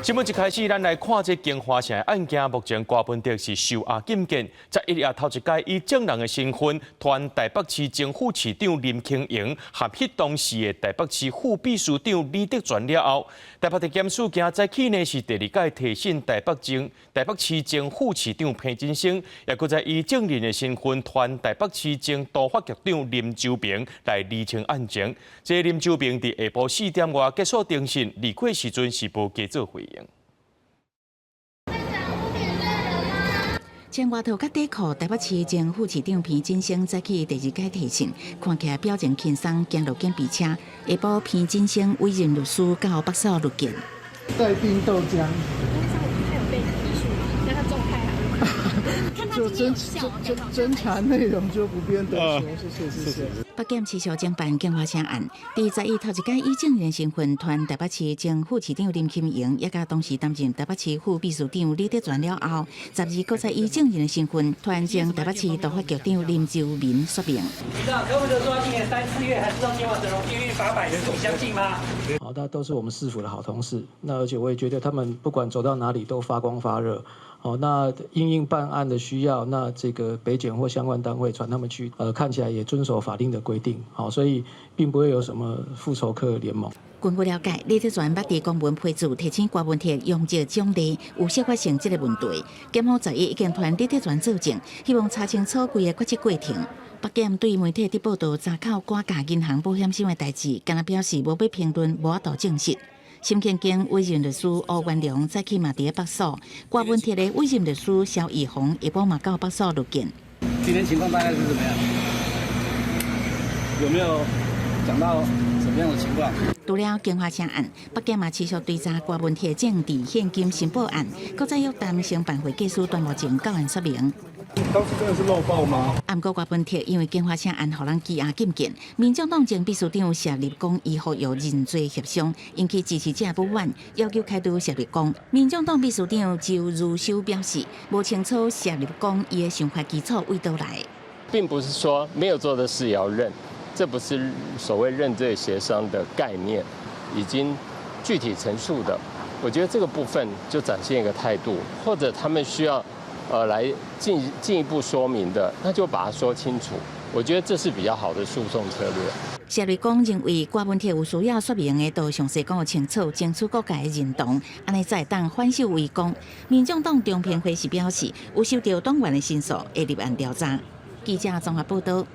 新闻一开始，咱来看这金华城的案件。目前郭文迪是受押禁见，在1月头一届以证人的身份，传台北市政府市长林清盈和迄当时的台北市副秘书长李德全了后，台北地检署今早起呢是第2届提审台北市政府市长潘金星，也搁在以证人的身份传台北市政督发局长林周平来厘清案情。这林周平伫下晡4点外结束庭审，离开时阵是无加做回应。前外头甲底裤台北市前副市长潘金星早起第2届提审，看起来表情轻松，行路检比车。下晡潘金星委任律师到北所入境。带冰豆浆。他有被提诉吗？那他状态还就侦查内容就不便多说，谢谢。北检持续侦办金华城案，第10月头一届以证人身份传台北市前副市长林清盈，也甲当时担任台北市副秘书长李德全了后，12搁再以证人的身份传前台北市督发局长林周明说明。柯文哲说今年3、4月还知道前往整容地狱800人，你相信吗？好，那都是我们市府的好同事，那而且我也觉得他们不管走到哪里都发光发热。好，那因应办案的需要，那这个北检或相关单位传他们去，看起来也遵守法令的规定，好，所以并不会有什么复仇客联盟。根据了解，李德全捌伫公文批注提醒郭文迪用这奖励有小发生这个问题，检方11已经传李德全作证，希望查清楚规个决策过程。北检对媒体伫报道查扣挂价银行保险金的代志，敢若表示无要评论，无法度证实。新建经委任律师欧元良早起嘛伫北所，郭文迪的委任律师萧义宏下晡嘛到北所入境。今天情况大概是怎么样？有没有讲到什么样的情况？除了金华城案，北检嘛持续追查郭文迪政治现金申报案，搁再约谈承办会计师段木前到案说明。当时真的是漏报吗？不过郭文迪因为金华城案，互人羁押禁见，民众党前秘书长谢立功以后有认罪协商，引起支持者不满，要求开除谢立功。民众党秘书长周如修表示，无清楚谢立功伊的想法基础为倒来，并不是说没有做的事也要认，这不是所谓认罪协商的概念，已经具体陈述的。我觉得这个部分就展现一个态度，或者他们需要。来进一步说明的，那就把它说清楚。我觉得这是比较好的诉讼策略。谢瑞光认为郭文迪有需要说明的，都详细讲清楚，争取各界认同，安尼才当反手为攻。民众党中评会是表示，有收到党员的申诉，会立案调查。记者综合报道。